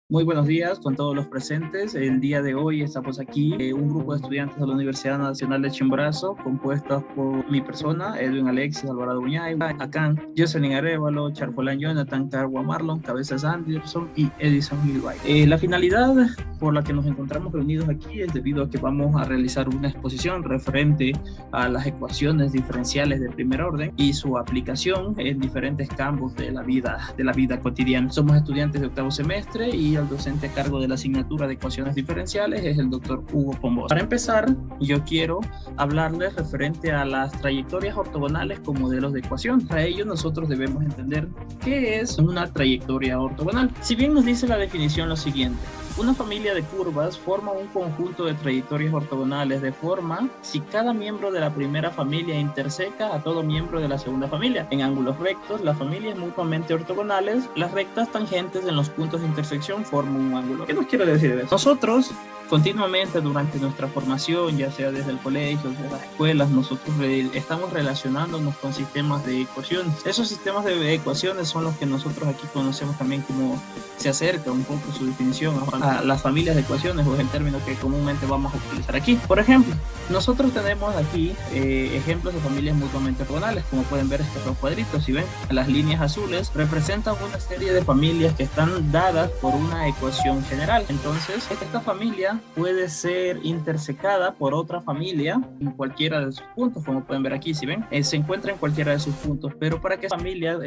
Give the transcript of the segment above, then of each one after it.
Muy buenos días con todos los presentes. El día de hoy estamos aquí, un grupo de estudiantes de la Universidad Nacional de Chimborazo, compuestos por mi persona, Edwin Alexis Alvarado Uñaiba, Acán, Jocelyn Arevalo, Charfolán Jonathan, Carwa Marlon, Cabezas Anderson y Edison Milbay. La finalidad por la que nos encontramos reunidos aquí es debido a que vamos a realizar una exposición referente a las ecuaciones diferenciales de primer orden y su aplicación en diferentes campos de la vida cotidiana. Somos estudiantes de octavo semestre y el docente a cargo de la asignatura de ecuaciones diferenciales es el doctor Hugo Pombosa. Para empezar, yo quiero hablarles referente a las trayectorias ortogonales con modelos de ecuación. Para ello, nosotros debemos entender qué es una trayectoria ortogonal. Si bien nos dice la definición lo siguiente: una familia de curvas forma un conjunto de trayectorias ortogonales de forma si cada miembro de la primera familia interseca a todo miembro de la segunda familia. En ángulos rectos, las familias mutuamente ortogonales, las rectas tangentes en los puntos de intersección forman un ángulo. ¿Qué nos quiere decir eso? Nosotros continuamente durante nuestra formación, ya sea desde el colegio, desde las escuelas, nosotros estamos relacionándonos con sistemas de ecuaciones. Esos sistemas de ecuaciones son los que nosotros aquí conocemos también como se acerca un poco su definición a las familias de ecuaciones, o es el término que comúnmente vamos a utilizar aquí. Por ejemplo, nosotros tenemos aquí ejemplos de familias mutuamente ortogonales. Como pueden ver, estos dos cuadritos, si ven, las líneas azules representan una serie de familias que están dadas por una ecuación general. Entonces, esta familia puede ser intersecada por otra familia en cualquiera de sus puntos. Como pueden ver aquí, si ven, se encuentra en cualquiera de sus puntos, pero para que familias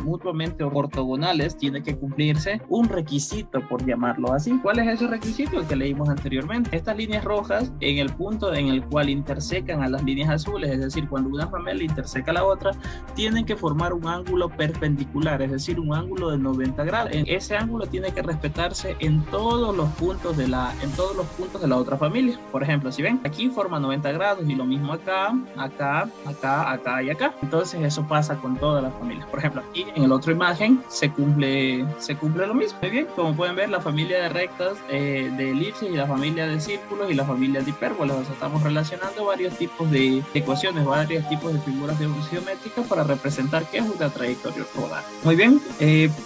mutuamente ortogonales tiene que cumplirse un requisito, por llamarlo así. ¿Cuál es ese requisito? El que leímos anteriormente. Estas líneas rojas en el punto en el cual intersecan a las líneas azules, es decir, cuando una familia interseca a la otra, tienen que formar un ángulo perpendicular, es decir, un ángulo de 90 grados. Ese ángulo tiene que respetarse en todos los puntos de la otra familia. Por ejemplo, si ven, aquí forma 90 grados y lo mismo acá, acá, acá, acá y acá. Entonces eso pasa con todas las familias. Por ejemplo, aquí en la otra imagen se cumple lo mismo. Muy bien, como pueden ver, la familia de rectas, de elipses, y la familia de círculos y la familia de hipérbolas. O sea, estamos relacionando varios tipos de ecuaciones, varios tipos de figuras geométricas para representar qué es una trayectoria ortogonal. Muy bien,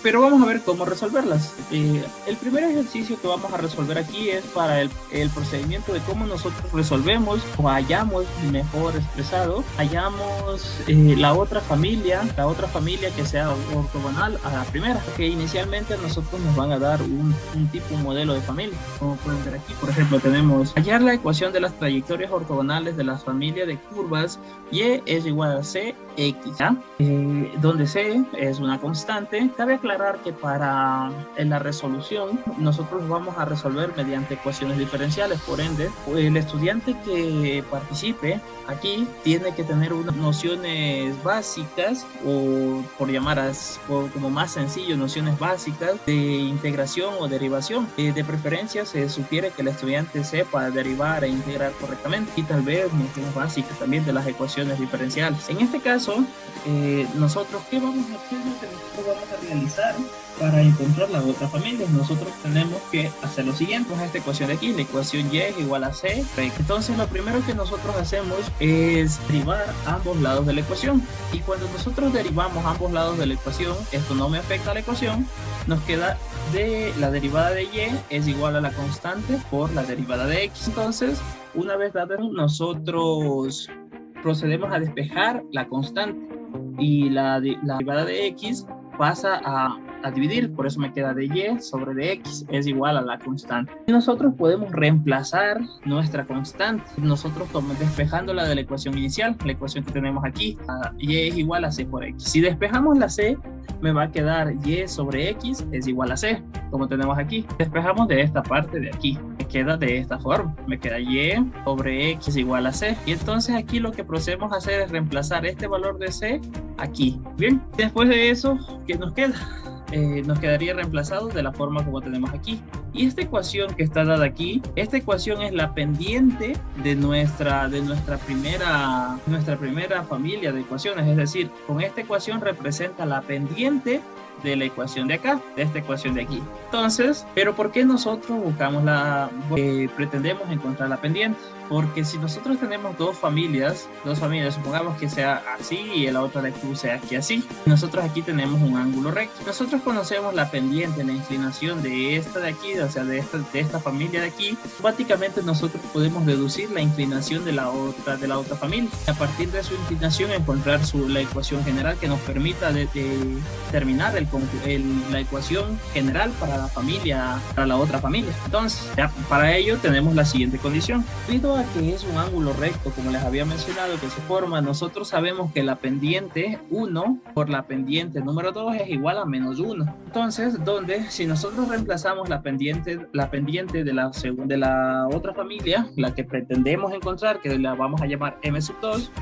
pero vamos a ver cómo resolverlas. El primer ejercicio que vamos a resolver aquí es para el procedimiento de cómo nosotros resolvemos o hallamos, mejor expresado, la otra familia que sea ortogonal a la primera, que inicialmente nosotros nos van a dar un tipo, un modelo de familia. Como pueden ver aquí, por ejemplo, tenemos hallar la ecuación de las trayectorias ortogonales de la familia de curvas y es igual a cx, ¿ya? Donde c es una constante. Cabe aclarar que para la resolución nosotros vamos a resolver mediante ecuaciones diferenciales. Por ende, el estudiante que participe aquí tiene que tener unas nociones básicas, o por llamar como más sencillo, nociones básicas de integración o derivación. De preferencia se sugiere que el estudiante sepa derivar e integrar correctamente, y tal vez nociones básicas también de las ecuaciones diferenciales. En este caso, nosotros ¿qué vamos a realizar para encontrar la otra familia? Nosotros tenemos que hacer lo siguiente. Con esta ecuación de aquí, la ecuación y es igual a c. Entonces lo primero que nosotros hacemos es derivar ambos lados de la ecuación, y cuando nosotros derivamos ambos lados de la ecuación, esto no me afecta a la ecuación, nos queda de la derivada de y es igual a la constante por la derivada de x. Entonces, una vez dado, nosotros procedemos a despejar la constante, y la derivada de x pasa a dividir, por eso me queda de y sobre de x es igual a la constante. Y nosotros podemos reemplazar nuestra constante, nosotros despejándola de la ecuación inicial, la ecuación que tenemos aquí, y es igual a c por x. Si despejamos la c, me va a quedar y sobre x es igual a c, como tenemos aquí. Despejamos de esta parte de aquí, me queda de esta forma, me queda y sobre x es igual a c, y entonces aquí lo que procedemos a hacer es reemplazar este valor de c aquí. Bien, después de eso, ¿qué nos queda? Nos quedaría reemplazado de la forma como tenemos aquí. Y esta ecuación que está dada aquí, esta ecuación es la pendiente de nuestra primera familia de ecuaciones. Es decir, con esta ecuación representa la pendiente de la ecuación de acá, de esta ecuación de aquí. Entonces, ¿pero por qué nosotros pretendemos encontrar la pendiente? Porque si nosotros tenemos dos familias, supongamos que sea así y la otra de aquí sea aquí así, nosotros aquí tenemos un ángulo recto. Nosotros conocemos la pendiente, la inclinación de esta de aquí, o sea, de esta familia de aquí. Prácticamente nosotros podemos deducir la inclinación de la otra familia. A partir de su inclinación encontrar la ecuación general que nos permita determinar la ecuación general para la otra familia. Entonces, ya, para ello tenemos la siguiente condición. Debido a que es un ángulo recto, como les había mencionado, que se forma, nosotros sabemos que la pendiente 1 por la pendiente número 2 es igual a menos 1. Entonces, si nosotros reemplazamos la pendiente de la otra familia, la que pretendemos encontrar, que la vamos a llamar m sub 2,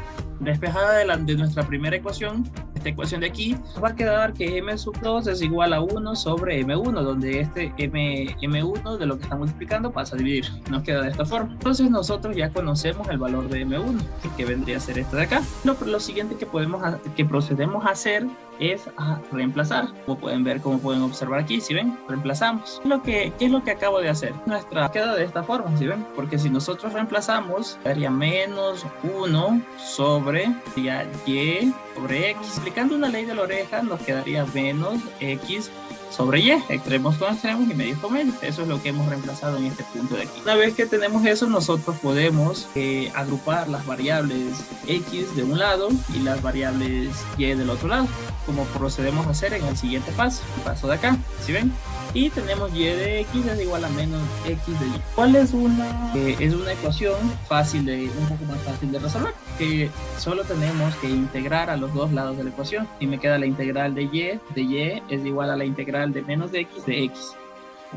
despejada de nuestra primera ecuación, esta ecuación de aquí, va a quedar que m sub 2 es igual a 1 sobre m1, donde este m1 de lo que está multiplicando pasa a dividir. Nos queda de esta forma. Entonces nosotros ya conocemos el valor de m1, que vendría a ser esto de acá. Lo siguiente que procedemos a hacer es a reemplazar. Como pueden observar aquí, si ven, reemplazamos. ¿Qué es lo que acabo de hacer? Nuestra queda de esta forma, si ven, porque si nosotros reemplazamos, daría menos 1 sobre y sobre x. Aplicando una ley de la oreja, nos quedaría menos x sobre y, extremos con extremos y medios con medios. Eso es lo que hemos reemplazado en este punto de aquí. Una vez que tenemos eso, nosotros podemos agrupar las variables x de un lado y las variables y del otro lado, como procedemos a hacer en el siguiente paso, el paso de acá, ¿sí ven? Y tenemos y de x es igual a menos x de y. ¿Cuál es una ecuación un poco más fácil de resolver? Que solo tenemos que integrar a los dos lados de la ecuación y me queda la integral de y es igual a la integral de menos de x.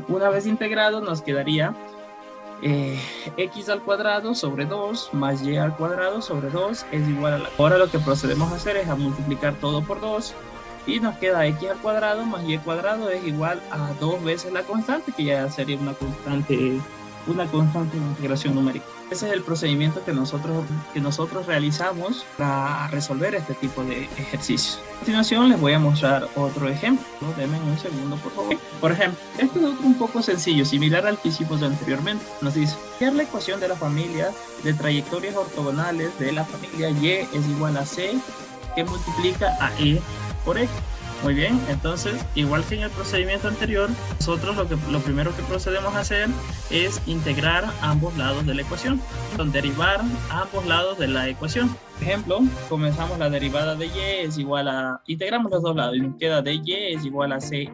Una vez integrado nos quedaría x al cuadrado sobre 2 más y al cuadrado sobre 2 es igual a Ahora lo que procedemos a hacer es a multiplicar todo por 2 y nos queda x al cuadrado más y al cuadrado es igual a 2 veces la constante, que ya sería una constante de integración numérica. Ese es el procedimiento que nosotros realizamos para resolver este tipo de ejercicios. A continuación les voy a mostrar otro ejemplo. Denme un segundo, por favor. Por ejemplo, este es otro un poco sencillo, similar al que hicimos anteriormente. Nos dice, hallar la ecuación de la familia de trayectorias ortogonales de la familia y es igual a c que multiplica a e por e. Muy bien, entonces, igual que en el procedimiento anterior, nosotros lo primero que procedemos a hacer es integrar ambos lados de la ecuación, derivar ambos lados de la ecuación. Por ejemplo, comenzamos la derivada de y es igual a, integramos los dos lados y nos queda de y es igual a cex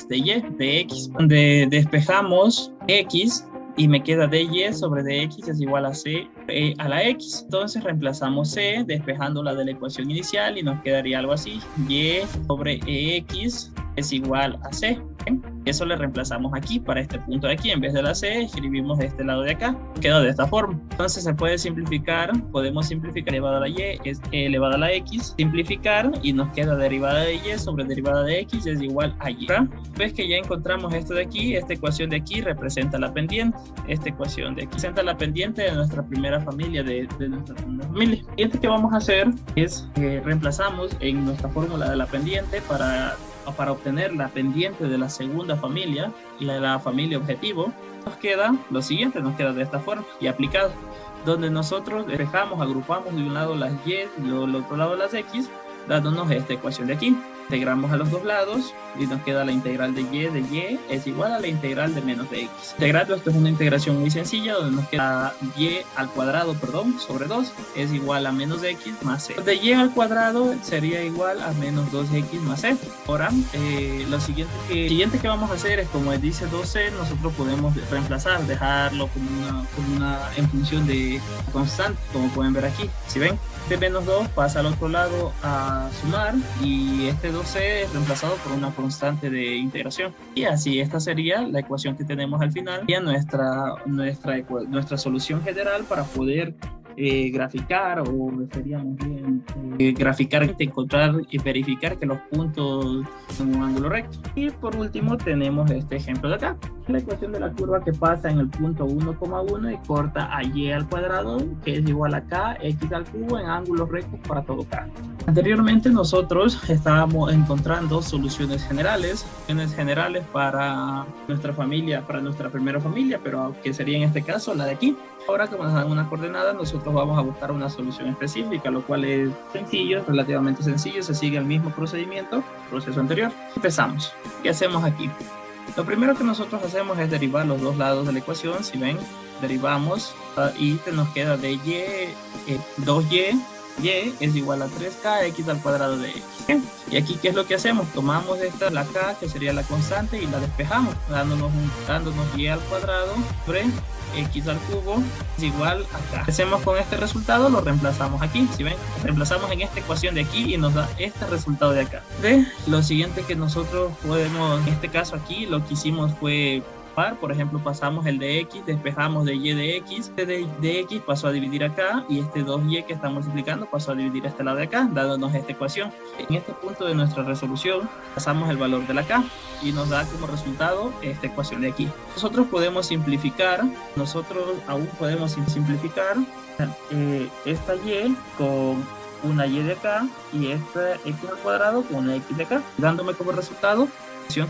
de y de x, donde despejamos x y me queda dy sobre dx es igual a c a la x. Entonces reemplazamos c despejándola de la ecuación inicial y nos quedaría algo así, y sobre ex es igual a c. Eso le reemplazamos aquí para este punto de aquí. En vez de la c escribimos de este lado de acá, queda de esta forma. Entonces se puede simplificar, podemos simplificar elevado a la y es e elevado a la x, simplificar y nos queda derivada de y sobre derivada de x es igual a y. Ves que ya encontramos esto de aquí, esta ecuación de aquí representa la pendiente, esta ecuación de aquí representa la pendiente de nuestra primera familia, de nuestra primera familia. Lo siguiente que vamos a hacer es reemplazamos en nuestra fórmula de la pendiente para obtener la pendiente de la segunda familia, la familia objetivo. Nos queda lo siguiente, nos queda de esta forma y aplicado, donde nosotros despejamos, agrupamos de un lado las y y del otro lado las x, dándonos esta ecuación de aquí. Integramos a los dos lados y nos queda la integral de y es igual a la integral de menos de x. Integrando, esto es una integración muy sencilla, donde nos queda y al cuadrado, sobre 2 es igual a menos de x más c. De y al cuadrado sería igual a menos 2x más c. Ahora, lo siguiente que vamos a hacer es, como dice 2c, nosotros podemos reemplazar, dejarlo como una en función de constante, como pueden ver aquí. Si ven, este menos 2 pasa al otro lado a sumar y este 2c es reemplazado por una constante de integración. Y así esta sería la ecuación que tenemos al final y nuestra solución general para poder graficar, o seríamos bien graficar, encontrar y verificar que los puntos son un ángulo recto. Y por último tenemos este ejemplo de acá, La ecuación de la curva que pasa en el punto 1,1 y corta a y al cuadrado, que es igual a k, x al cubo en ángulos rectos para todo k. Anteriormente nosotros estábamos encontrando soluciones generales para nuestra familia, para nuestra primera familia, pero que sería en este caso la de aquí. Ahora que nos dan una coordenada, nosotros vamos a buscar una solución específica, lo cual es sencillo, relativamente sencillo, se sigue el mismo procedimiento, proceso anterior. Empezamos. ¿Qué hacemos aquí? Lo primero que nosotros hacemos es derivar los dos lados de la ecuación. Si ven, derivamos y nos queda de y, 2y, y es igual a 3k, x al cuadrado de x. Y aquí, ¿qué es lo que hacemos? Tomamos la k, que sería la constante, y la despejamos, dándonos y al cuadrado sobre x al cubo es igual a k. ¿Qué hacemos con este resultado? Lo reemplazamos aquí, si ven, reemplazamos en esta ecuación de aquí y nos da este resultado de acá. Lo siguiente que nosotros podemos, en este caso aquí, lo que hicimos fue, por ejemplo, pasamos el de x, despejamos de y de x, de x pasó a dividir acá, y este 2y que está multiplicando pasó a dividir este lado de acá, dándonos esta ecuación. En este punto de nuestra resolución pasamos el valor de la k y nos da como resultado esta ecuación de aquí. Nosotros podemos simplificar, esta y con una y de acá y esta x al cuadrado con una x de acá, dándome como resultado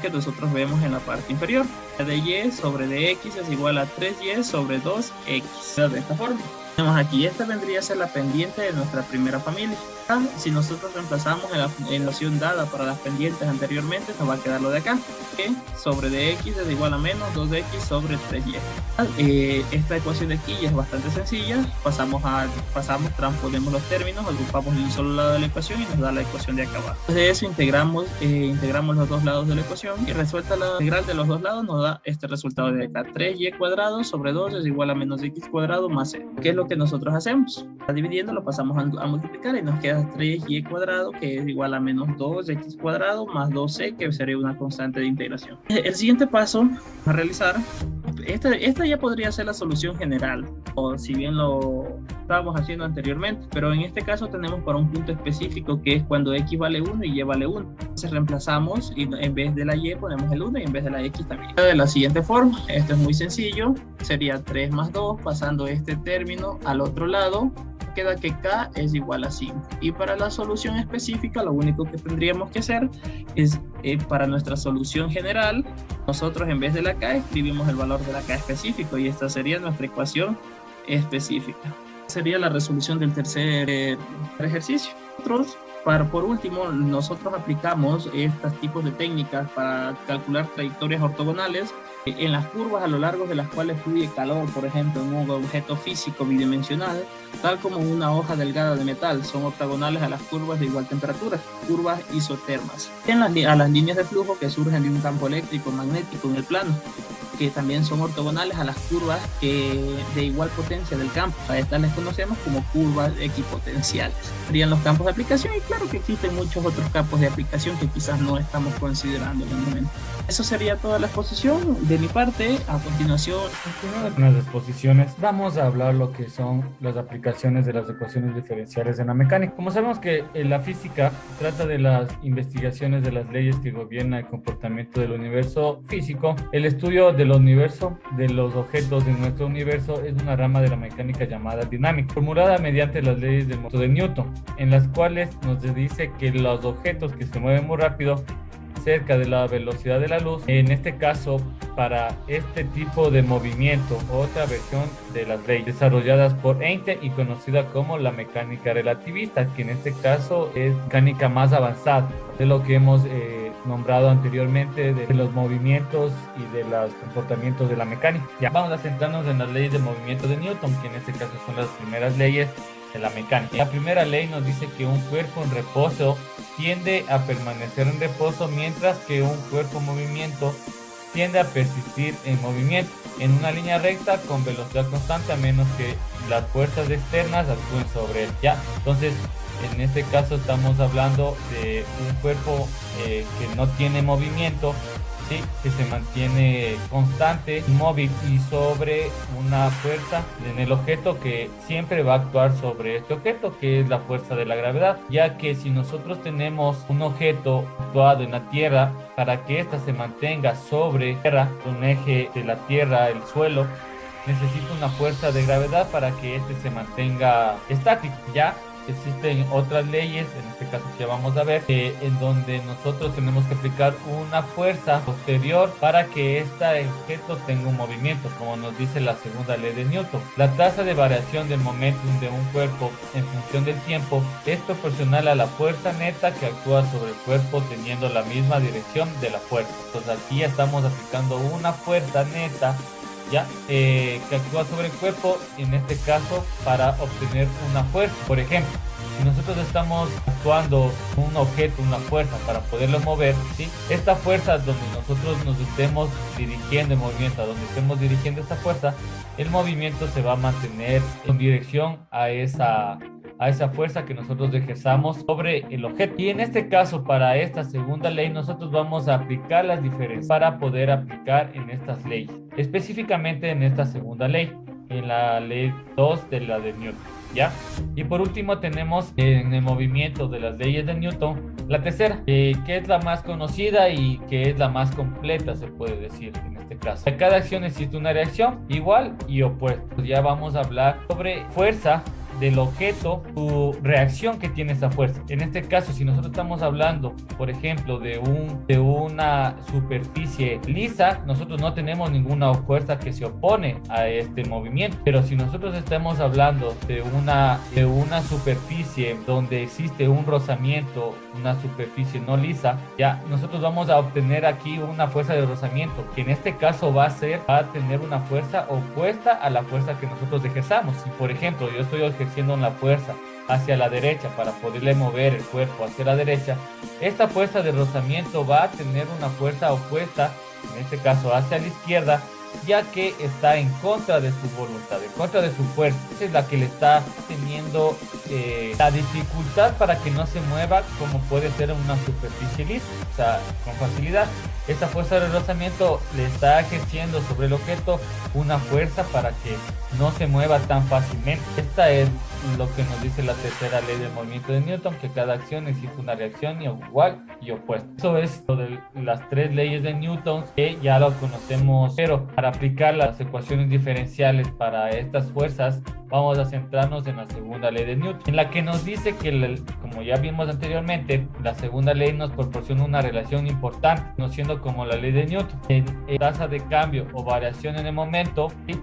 que nosotros vemos en la parte inferior. De y sobre dx es igual a 3y sobre 2x. De esta forma. Tenemos aquí, esta vendría a ser la pendiente de nuestra primera familia. Si nosotros reemplazamos en la opción dada para las pendientes anteriormente, nos va a quedar lo de acá, que sobre dx es igual a menos 2x sobre 3y. Esta ecuación de aquí ya es bastante sencilla. Transponemos los términos, agrupamos en un solo lado de la ecuación y nos da la ecuación de acá abajo. Después de eso integramos los dos lados de la ecuación y resuelta la integral de los dos lados nos da este resultado de acá. 3y cuadrado sobre 2 es igual a menos x cuadrado más c. ¿Qué es lo que nosotros hacemos? Dividiendo lo pasamos a multiplicar y nos queda 3y cuadrado, que es igual a menos 2x cuadrado más 2c, que sería una constante de integración. El siguiente paso a realizar, esta ya podría ser la solución general, o si bien lo estábamos haciendo anteriormente, pero en este caso tenemos para un punto específico, que es cuando x vale 1 y y vale 1. Entonces reemplazamos y en vez de la y ponemos el 1 y en vez de la x también. De la siguiente forma, esto es muy sencillo, sería 3 más 2, pasando este término al otro lado, queda que k es igual a 5. Y para la solución específica, lo único que tendríamos que hacer es, para nuestra solución general, nosotros en vez de la k escribimos el valor de la k específico, y esta sería nuestra ecuación específica. Sería la resolución del tercer ejercicio. Por último, nosotros aplicamos estos tipos de técnicas para calcular trayectorias ortogonales en las curvas a lo largo de las cuales fluye calor, por ejemplo, en un objeto físico bidimensional, tal como una hoja delgada de metal. Son ortogonales a las curvas de igual temperatura, curvas isotermas. A las líneas de flujo que surgen de un campo eléctrico magnético en el plano, que también son ortogonales a las curvas de igual potencia del campo. A estas les conocemos como curvas equipotenciales. Serían los campos de aplicación, y claro que existen muchos otros campos de aplicación que quizás no estamos considerando en el momento. Eso sería toda la exposición de mi parte. A continuación, en las exposiciones vamos a hablar lo que son las aplicaciones de las ecuaciones diferenciales en la mecánica. Como sabemos que la física trata de las investigaciones de las leyes que gobiernan el comportamiento del universo físico, el estudio del universo, de los objetos de nuestro universo, es una rama de la mecánica llamada dinámica, formulada mediante las leyes del motor de Newton, en las cuales nos dice que los objetos que se mueven muy rápido cerca de la velocidad de la luz, en este caso, para este tipo de movimiento, otra versión de las leyes desarrolladas por Einstein y conocida como la mecánica relativista, que en este caso es mecánica más avanzada de lo que hemos nombrado anteriormente, de los movimientos y de los comportamientos de la mecánica. Ya vamos a centrarnos en las leyes de movimiento de Newton, que en este caso son las primeras leyes de la mecánica. La primera ley nos dice que un cuerpo en reposo tiende a permanecer en reposo, mientras que un cuerpo en movimiento tiende a persistir en movimiento en una línea recta con velocidad constante, a menos que las fuerzas externas actúen sobre él. Ya, entonces en este caso estamos hablando de un cuerpo que no tiene movimiento, ¿sí? Que se mantiene constante, inmóvil y sobre una fuerza en el objeto que siempre va a actuar sobre este objeto, que es la fuerza de la gravedad, ya que si nosotros tenemos un objeto situado en la Tierra, para que ésta se mantenga sobre tierra, un eje de la Tierra, el suelo, necesita una fuerza de gravedad para que éste se mantenga estático. Ya existen otras leyes, en este caso que vamos a ver, en donde nosotros tenemos que aplicar una fuerza posterior para que este objeto tenga un movimiento, como nos dice la segunda ley de Newton. La tasa de variación del momentum de un cuerpo en función del tiempo es proporcional a la fuerza neta que actúa sobre el cuerpo teniendo la misma dirección de la fuerza. Entonces aquí ya estamos aplicando una fuerza neta, ¿ya? Que actúa sobre el cuerpo, en este caso para obtener una fuerza. Por ejemplo, si nosotros estamos actuando un objeto, una fuerza para poderlo mover, ¿sí? Esta fuerza donde nosotros nos estemos dirigiendo el movimiento, a donde estemos dirigiendo esta fuerza, el movimiento se va a mantener en dirección a esa fuerza que nosotros ejerzamos sobre el objeto. Y en este caso, para esta segunda ley, nosotros vamos a aplicar las diferencias para poder aplicar en estas leyes, específicamente en esta segunda ley, en la ley 2 de la de Newton. ¿Ya? Y por último tenemos en el movimiento de las leyes de Newton la tercera, que es la más conocida y que es la más completa, se puede decir en este caso. A cada acción existe una reacción igual y opuesta. Ya vamos a hablar sobre fuerza del objeto, tu reacción que tiene esa fuerza. En este caso, si nosotros estamos hablando, por ejemplo, de una superficie lisa, nosotros no tenemos ninguna fuerza que se opone a este movimiento. Pero si nosotros estamos hablando de una superficie donde existe un rozamiento, una superficie no lisa, ya nosotros vamos a obtener aquí una fuerza de rozamiento, que en este caso va a tener una fuerza opuesta a la fuerza que nosotros ejerzamos. Si, por ejemplo, yo estoy ejerciendo una fuerza hacia la derecha para poderle mover el cuerpo hacia la derecha, esta fuerza de rozamiento va a tener una fuerza opuesta, en este caso hacia la izquierda, ya que está en contra de su voluntad, en contra de su fuerza. Esa es la que le está teniendo la dificultad para que no se mueva como puede ser en una superficie lisa, o sea, con facilidad. Esta fuerza de rozamiento le está ejerciendo sobre el objeto una fuerza para que no se mueva tan fácilmente. Esta es lo que nos dice la tercera ley del movimiento de Newton, que cada acción existe una reacción igual y opuesta. Eso es lo de las tres leyes de Newton, que ya lo conocemos, pero para aplicar las ecuaciones diferenciales para estas fuerzas vamos a centrarnos en la segunda ley de Newton, en la que nos dice que, como ya vimos anteriormente, la segunda ley nos proporciona una relación importante, no siendo como la ley de Newton, en tasa de cambio o variación en el momento, ¿sí?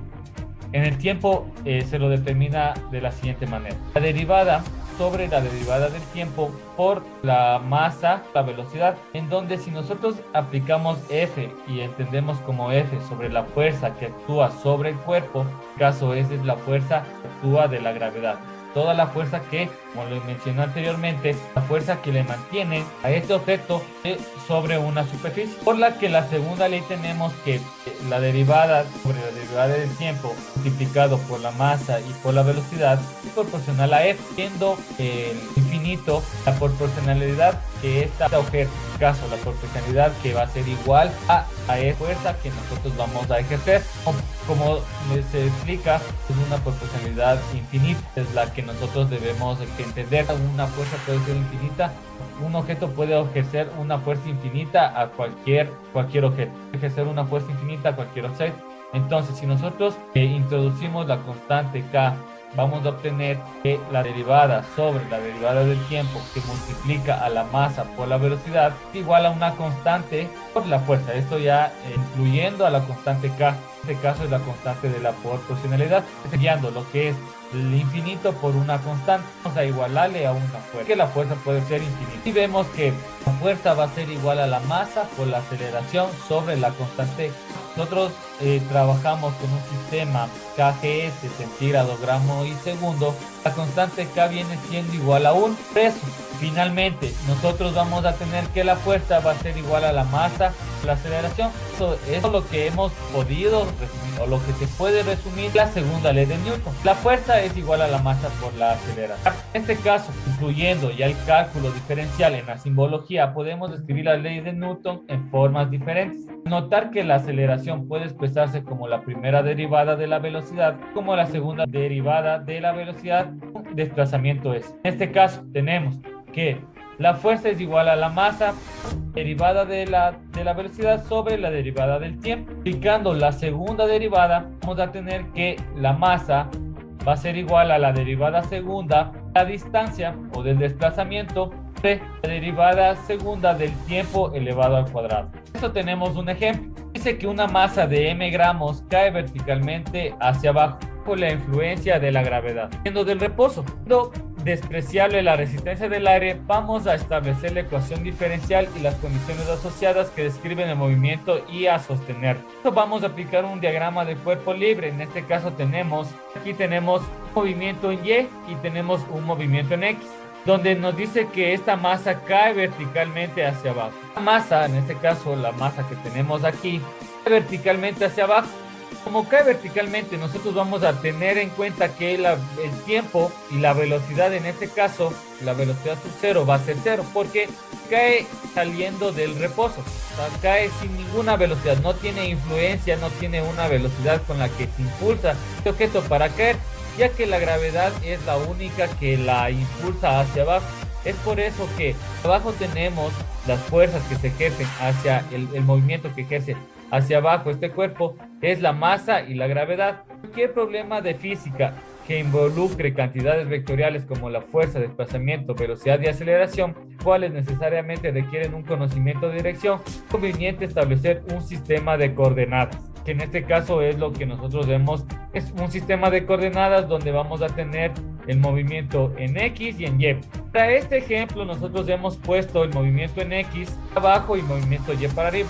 En el tiempo se lo determina de la siguiente manera: la derivada sobre la derivada del tiempo por la masa, la velocidad, en donde si nosotros aplicamos F y entendemos como F sobre la fuerza que actúa sobre el cuerpo, en este caso esa es la fuerza que actúa de la gravedad. Toda la fuerza que, como lo mencioné anteriormente, la fuerza que le mantiene a este objeto sobre una superficie. Por la que la segunda ley tenemos que la derivada sobre la derivada del tiempo multiplicado por la masa y por la velocidad es proporcional a F, siendo el infinito la proporcionalidad que este objeto, en este caso la proporcionalidad que va a ser igual a esa fuerza que nosotros vamos a ejercer. Como se explica, es una proporcionalidad infinita, es la que nosotros debemos entender. Una fuerza puede ser infinita, un objeto puede ejercer una fuerza infinita a cualquier objeto, ejercer una fuerza infinita a cualquier objeto. Entonces, si nosotros introducimos la constante K, vamos a obtener que la derivada sobre la derivada del tiempo que multiplica a la masa por la velocidad es igual a una constante por la fuerza. Esto ya incluyendo a la constante K. En este caso es la constante de la proporcionalidad, guiando lo que es el infinito por una constante. Vamos a igualarle a una fuerza, que la fuerza puede ser infinita. Y vemos que la fuerza va a ser igual a la masa por la aceleración sobre la constante. Nosotros trabajamos con un sistema KGS, centígrado, gramo y segundo, la constante K viene siendo igual a 1. Por eso, finalmente, nosotros vamos a tener que la fuerza va a ser igual a la masa, la aceleración. Eso es lo que hemos podido resumir, o lo que se puede resumir la segunda ley de Newton. La fuerza es igual a la masa por la aceleración. En este caso, incluyendo ya el cálculo diferencial en la simbología, podemos escribir las leyes de Newton en formas diferentes. Notar que la aceleración puede expresarse como la primera derivada de la velocidad, como la segunda derivada de la velocidad, desplazamiento es. En este caso tenemos que la fuerza es igual a la masa derivada de la velocidad sobre la derivada del tiempo. Aplicando la segunda derivada, vamos a tener que la masa va a ser igual a la derivada segunda, la distancia o del desplazamiento, de la derivada segunda del tiempo elevado al cuadrado. Eso tenemos un ejemplo. Dice que una masa de m gramos cae verticalmente hacia abajo por la influencia de la gravedad, siendo del reposo. Siendo despreciable la resistencia del aire, vamos a establecer la ecuación diferencial y las condiciones asociadas que describen el movimiento y a sostener. Vamos a aplicar un diagrama de cuerpo libre. En este caso aquí tenemos un movimiento en Y y tenemos un movimiento en X, donde nos dice que esta masa cae verticalmente hacia abajo. La masa, en este caso la masa que tenemos aquí, cae verticalmente hacia abajo. Como cae verticalmente, nosotros vamos a tener en cuenta que el tiempo y la velocidad, en este caso, la velocidad sub cero va a ser cero, porque cae saliendo del reposo. O sea, cae sin ninguna velocidad, no tiene influencia, no tiene una velocidad con la que se impulsa este objeto para caer, ya que la gravedad es la única que la impulsa hacia abajo. Es por eso que abajo tenemos las fuerzas que se ejercen hacia el movimiento que ejerce hacia abajo este cuerpo, es la masa y la gravedad. Cualquier problema de física que involucre cantidades vectoriales como la fuerza, desplazamiento, velocidad y aceleración, cuales necesariamente requieren un conocimiento de dirección, es conveniente establecer un sistema de coordenadas, que en este caso es lo que nosotros vemos, es un sistema de coordenadas donde vamos a tener el movimiento en X y en Y. Para este ejemplo nosotros hemos puesto el movimiento en X abajo y movimiento Y para arriba.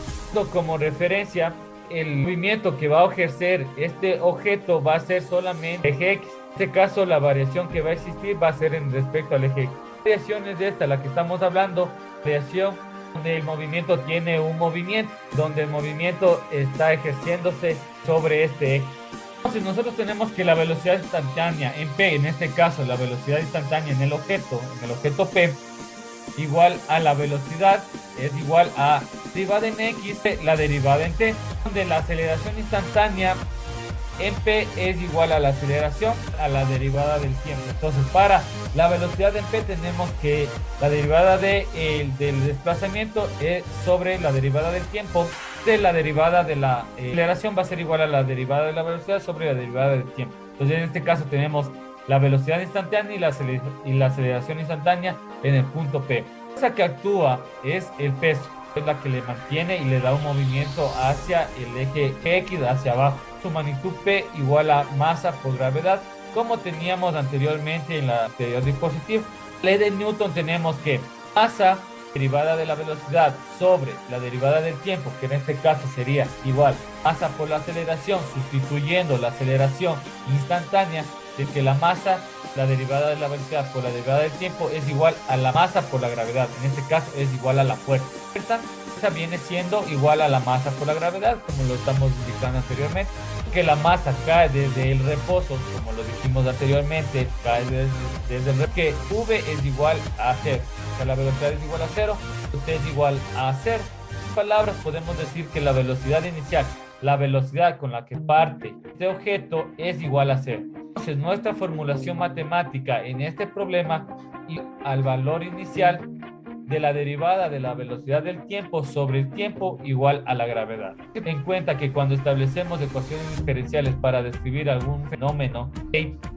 Como referencia, el movimiento que va a ejercer este objeto va a ser solamente eje X. En este caso la variación que va a existir va a ser en respecto al eje X. La variación es esta, la que estamos hablando, variación donde el movimiento tiene un movimiento, donde el movimiento está ejerciéndose sobre este eje. Entonces nosotros tenemos que la velocidad instantánea en P, en este caso la velocidad instantánea en el objeto P, igual a la velocidad es igual a derivada en X, la derivada en T, donde la aceleración instantánea en P es igual a la aceleración a la derivada del tiempo. Entonces para la velocidad en P tenemos que la derivada del desplazamiento es sobre la derivada del tiempo, de la derivada de la aceleración va a ser igual a la derivada de la velocidad sobre la derivada del tiempo. Entonces en este caso tenemos la velocidad instantánea y la aceleración instantánea en el punto P. La fuerza que actúa es el peso, es la que le mantiene y le da un movimiento hacia el eje X, hacia abajo. Su magnitud P igual a masa por gravedad, como teníamos anteriormente en la anterior dispositivo. Ley de Newton tenemos que masa derivada de la velocidad sobre la derivada del tiempo, que en este caso sería igual masa por la aceleración, sustituyendo la aceleración instantánea, es que la masa, la derivada de la velocidad por la derivada del tiempo es igual a la masa por la gravedad, en este caso es igual a la fuerza. Esa viene siendo igual a la masa por la gravedad, como lo estamos indicando anteriormente, que la masa cae desde el reposo, como lo dijimos anteriormente, cae desde el reposo, que V es igual a 0, o sea, la velocidad es igual a 0, T es igual a 0. En palabras podemos decir que la velocidad inicial, la velocidad con la que parte este objeto es igual a 0. Entonces nuestra formulación matemática en este problema y al valor inicial de la derivada de la velocidad del tiempo sobre el tiempo igual a la gravedad. En cuenta que cuando establecemos ecuaciones diferenciales para describir algún fenómeno,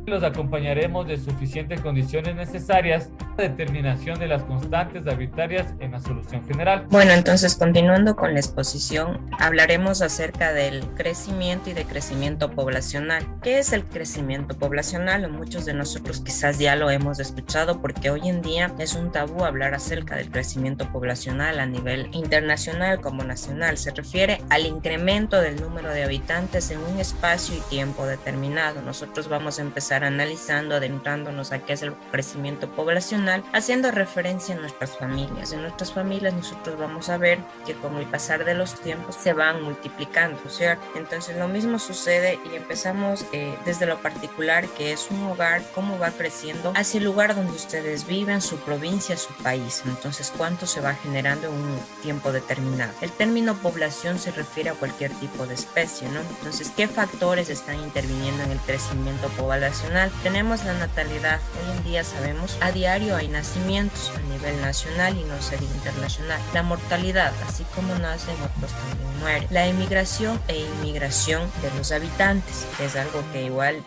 los acompañaremos de suficientes condiciones necesarias a la determinación de las constantes arbitrarias en la solución general. Bueno, entonces continuando con la exposición, hablaremos acerca del crecimiento y decrecimiento poblacional. ¿Qué es el crecimiento poblacional? Muchos de nosotros quizás ya lo hemos escuchado porque hoy en día es un tabú hablar acerca del del crecimiento poblacional a nivel internacional como nacional. Se refiere al incremento del número de habitantes en un espacio y tiempo determinado. Nosotros vamos a empezar analizando, adentrándonos a qué es el crecimiento poblacional, haciendo referencia a nuestras familias. En nuestras familias nosotros vamos a ver que con el pasar de los tiempos se van multiplicando, ¿cierto? Entonces lo mismo sucede y empezamos desde lo particular, que es un hogar, cómo va creciendo hacia el lugar donde ustedes viven, su provincia, su país. Entonces, ¿cuánto se va generando en un tiempo determinado? El término población se refiere a cualquier tipo de especie, ¿no? Entonces, ¿qué factores están interviniendo en el crecimiento poblacional? Tenemos la natalidad. Hoy en día sabemos, a diario hay nacimientos a nivel nacional y no sería internacional. La mortalidad, así como nacen, otros también mueren. La emigración e inmigración de los habitantes, que es algo que igual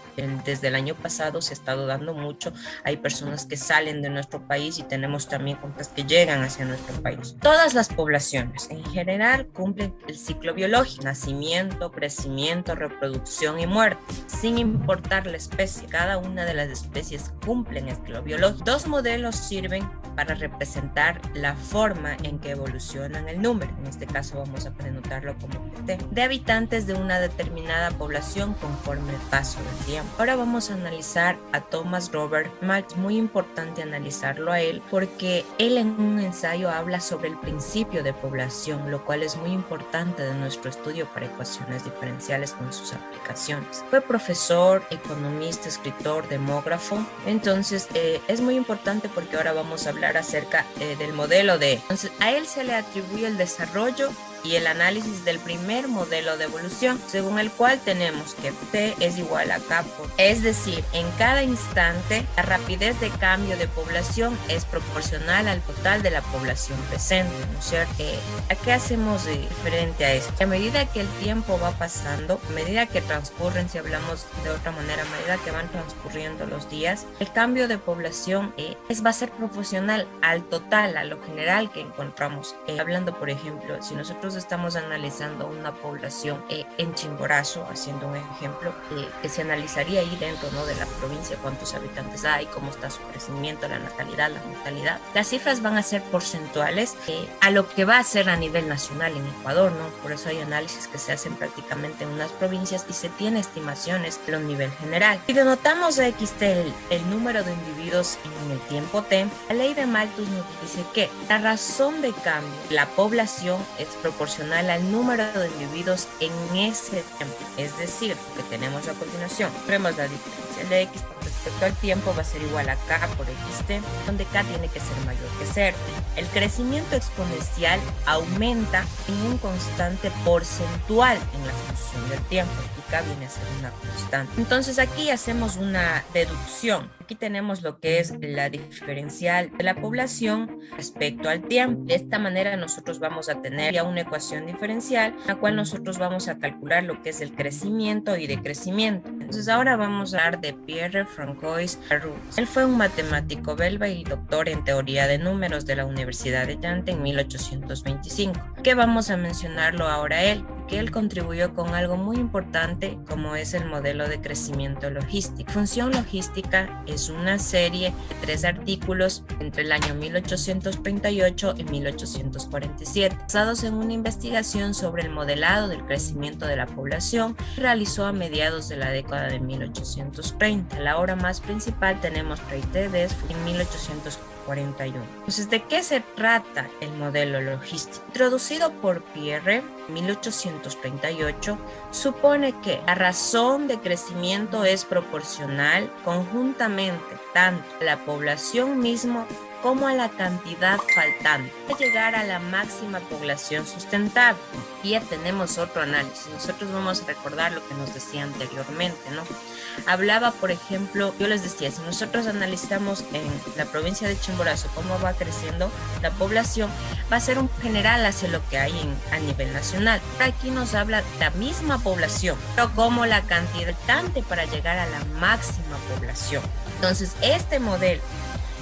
desde el año pasado se ha estado dando mucho. Hay personas que salen de nuestro país y tenemos también cuentas que llegan hacia nuestro país. Todas las poblaciones en general cumplen el ciclo biológico: nacimiento, crecimiento, reproducción y muerte, sin importar la especie. Cada una de las especies cumplen el ciclo biológico. Dos modelos sirven para representar la forma en que evolucionan el número. En este caso vamos a prenotarlo como PT, de habitantes de una determinada población conforme el paso del tiempo. Ahora vamos a analizar a Thomas Robert Malthus. Muy importante analizarlo a él porque él en un ensayo habla sobre el principio de población, lo cual es muy importante de nuestro estudio para ecuaciones diferenciales con sus aplicaciones. Fue profesor, economista, escritor, demógrafo. Entonces es muy importante porque ahora vamos a hablar acerca del modelo de... Entonces a él se le atribuye el desarrollo y el análisis del primer modelo de evolución, según el cual tenemos que T es igual a K por... Es decir, en cada instante, la rapidez de cambio de población es proporcional al total de la población presente, ¿no es cierto? ¿A qué hacemos diferente a esto? A medida que el tiempo va pasando, a medida que transcurren, si hablamos de otra manera, a medida que van transcurriendo los días, el cambio de población va a ser proporcional al total, a lo general que encontramos. Hablando, por ejemplo, si nosotros estamos analizando una población en Chimborazo, haciendo un ejemplo, que se analizaría ahí dentro, ¿no?, de la provincia, cuántos habitantes hay, cómo está su crecimiento, la natalidad, la mortalidad. Las cifras van a ser porcentuales a lo que va a ser a nivel nacional en Ecuador, ¿no? Por eso hay análisis que se hacen prácticamente en unas provincias y se tiene estimaciones a nivel general. Si denotamos a XT el número de individuos en el tiempo T, la ley de Malthus nos dice que la razón de cambio de la población es proporcional al número de individuos en ese tiempo. Es decir, lo que tenemos a continuación, vemos la diferencia de X con respecto al tiempo va a ser igual a K por XT, donde K tiene que ser mayor que 0. El crecimiento exponencial aumenta en un constante porcentual en la función del tiempo y K viene a ser una constante. Entonces aquí hacemos una deducción. Aquí tenemos lo que es la diferencial de la población respecto al tiempo. De esta manera nosotros vamos a tener ya una ecuación diferencial, la cual nosotros vamos a calcular lo que es el crecimiento y decrecimiento. Entonces ahora vamos a hablar de Pierre Francois Larousse. Él fue un matemático belga y doctor en teoría de números de la Universidad de Yante en 1825. ¿Qué vamos a mencionarlo ahora él? Que él contribuyó con algo muy importante como es el modelo de crecimiento logístico. Función logística es una serie de 3 artículos entre el año 1838 y 1847, basados en una investigación sobre el modelado del crecimiento de la población que realizó a mediados de la década de 1830. La obra más principal tenemos Reitedes en 1841. Entonces, ¿de qué se trata el modelo logístico? Introducido por Pierre en 1838, supone que la razón de crecimiento es proporcional conjuntamente tanto a la población misma como a la cantidad faltante para llegar a la máxima población sustentable. Y ya tenemos otro análisis. Nosotros vamos a recordar lo que nos decía anteriormente, ¿no? Hablaba, por ejemplo, yo les decía, si nosotros analizamos en la provincia de Chimborazo cómo va creciendo la población, va a ser un general hacia lo que hay a nivel nacional. Aquí nos habla la misma población, pero como la cantidad faltante para llegar a la máxima población. Entonces, este modelo,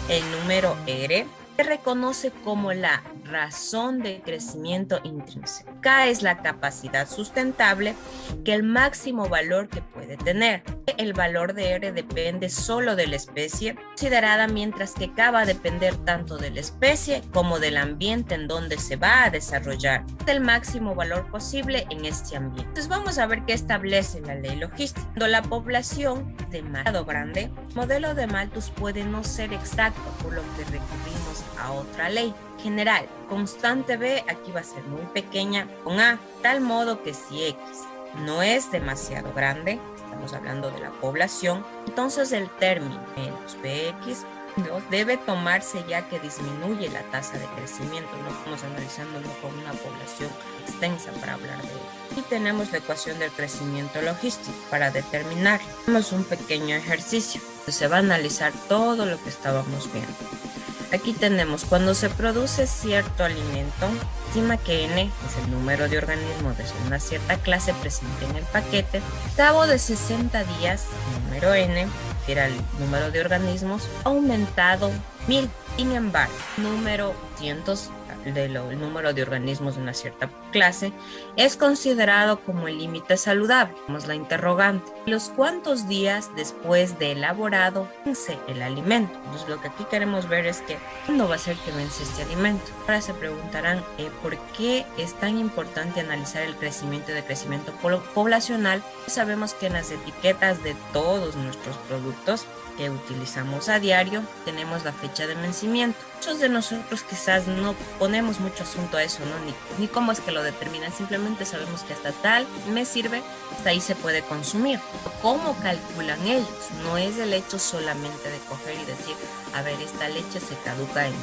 el número R, se reconoce como la razón de crecimiento intrínseco. K es la capacidad sustentable, que el máximo valor que puede tener. El valor de R depende solo de la especie considerada, mientras que K va a depender tanto de la especie como del ambiente en donde se va a desarrollar el máximo valor posible en este ambiente. Entonces vamos a ver qué establece la ley logística. Cuando la población es demasiado grande, el modelo de Malthus puede no ser exacto, por lo que recurrimos a otra ley general. Constante B aquí va a ser muy pequeña con A, tal modo que si X no es demasiado grande, estamos hablando de la población, entonces el término menos BX debe tomarse ya que disminuye la tasa de crecimiento. No estamos analizándolo con una población extensa para hablar de ello. Y tenemos la ecuación del crecimiento logístico para determinar. Tenemos un pequeño ejercicio. Se va a analizar todo lo que estábamos viendo. Aquí tenemos, cuando se produce cierto alimento, estima que N es el número de organismos de una cierta clase presente en el paquete. Al cabo de 60 días, el número N, que era el número de organismos, ha aumentado 1000. Sin embargo, el número de organismos de una cierta clase es considerado como el límite saludable. Vamos la interrogante. ¿Los cuántos días después de elaborado vence el alimento? Entonces lo que aquí queremos ver es que ¿cuándo va a ser que vence este alimento? Ahora se preguntarán ¿por qué es tan importante analizar el crecimiento y decrecimiento poblacional? Sabemos que en las etiquetas de todos nuestros productos que utilizamos a diario tenemos la fecha de vencimiento. Muchos de nosotros quizás no ponemos mucho asunto a eso, ¿no? Ni cómo es que lo determinan, simplemente sabemos que hasta tal mes sirve, hasta ahí se puede consumir. ¿Cómo calculan ellos? No es el hecho solamente de coger y decir, a ver, esta leche se caduca en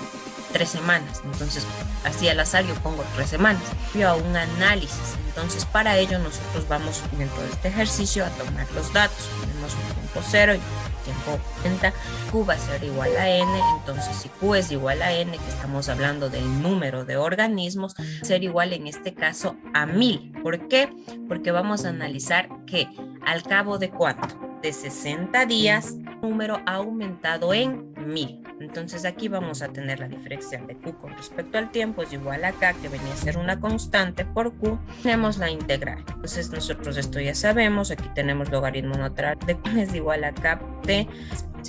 3 semanas, entonces así al azar yo pongo 3 semanas, yo hago un análisis. Entonces para ello nosotros vamos dentro de este ejercicio a tomar los datos. Tenemos un tiempo 0 y tiempo 40, Q va a ser igual a N, entonces si Q es igual a N, que estamos hablando del número de organismos, va a ser igual en este caso a 1000. ¿Por qué? Porque vamos a analizar que al cabo de ¿cuánto? De 60 días, el número ha aumentado en 1000. Entonces aquí vamos a tener la diferencia de Q con respecto al tiempo es igual a K, que venía a ser una constante, por Q tenemos la integral. Entonces nosotros esto ya sabemos, aquí tenemos logaritmo natural de Q es igual a K de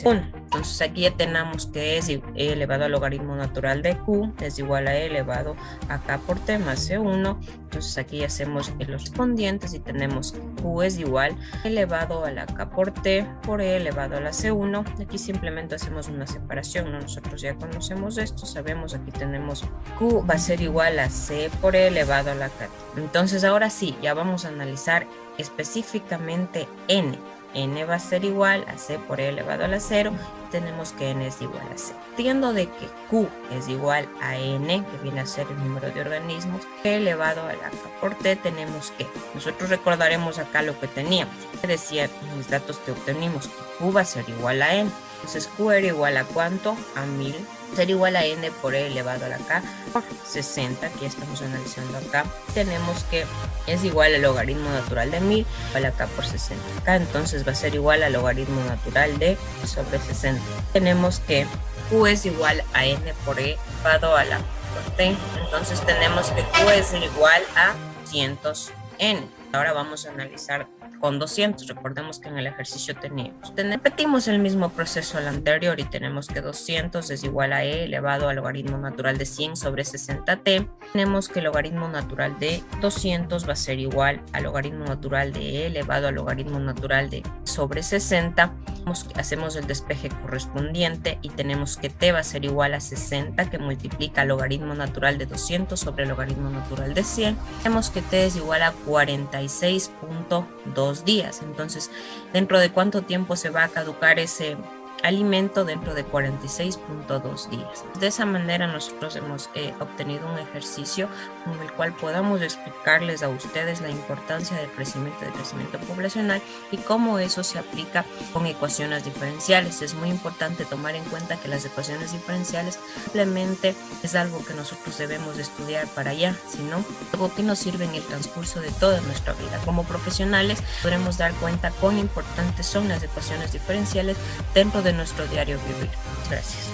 1. Entonces aquí ya tenemos que es E elevado al logaritmo natural de Q es igual a E elevado a K por T más C1. Entonces aquí hacemos los correspondientes y tenemos Q es igual elevado a la K por T por E elevado a la C1. Aquí simplemente hacemos una separación, ¿no? Nosotros ya conocemos esto, sabemos, aquí tenemos Q va a ser igual a C por E elevado a la K. Entonces ahora sí, ya vamos a analizar específicamente N. N va a ser igual a C por E elevado a la 0. Tenemos que N es igual a C. Partiendo de que Q es igual a N, que viene a ser el número de organismos, E elevado a la K por T, tenemos que, nosotros recordaremos acá lo que teníamos. Decía en los datos que obtenimos que Q va a ser igual a N. Entonces Q era igual a ¿cuánto? A 1000. Ser igual a N por E elevado a la K por 60, que estamos analizando acá. Tenemos que es igual al logaritmo natural de 1000 a la K por 60. Acá entonces va a ser igual al logaritmo natural de sobre 60. Tenemos que Q es igual a N por E elevado a la K por T. Entonces tenemos que Q es igual a 200 N. Ahora vamos a analizar con 200. Recordemos que en el ejercicio repetimos el mismo proceso al anterior y tenemos que 200 es igual a E elevado al logaritmo natural de 100 sobre 60t. Tenemos que el logaritmo natural de 200 va a ser igual al logaritmo natural de E elevado al logaritmo natural de sobre 60. Hacemos el despeje correspondiente y tenemos que t va a ser igual a 60, que multiplica el logaritmo natural de 200 sobre el logaritmo natural de 100. Tenemos que t es igual a 46.2 días. Entonces, ¿dentro de cuánto tiempo se va a caducar ese alimento? Dentro de 46.2 días. De esa manera nosotros hemos obtenido un ejercicio con el cual podamos explicarles a ustedes la importancia del crecimiento poblacional y cómo eso se aplica con ecuaciones diferenciales. Es muy importante tomar en cuenta que las ecuaciones diferenciales simplemente es algo que nosotros debemos de estudiar para allá, sino algo que nos sirve en el transcurso de toda nuestra vida. Como profesionales podremos dar cuenta cuán importantes son las ecuaciones diferenciales dentro de nuestro diario vivir. Gracias.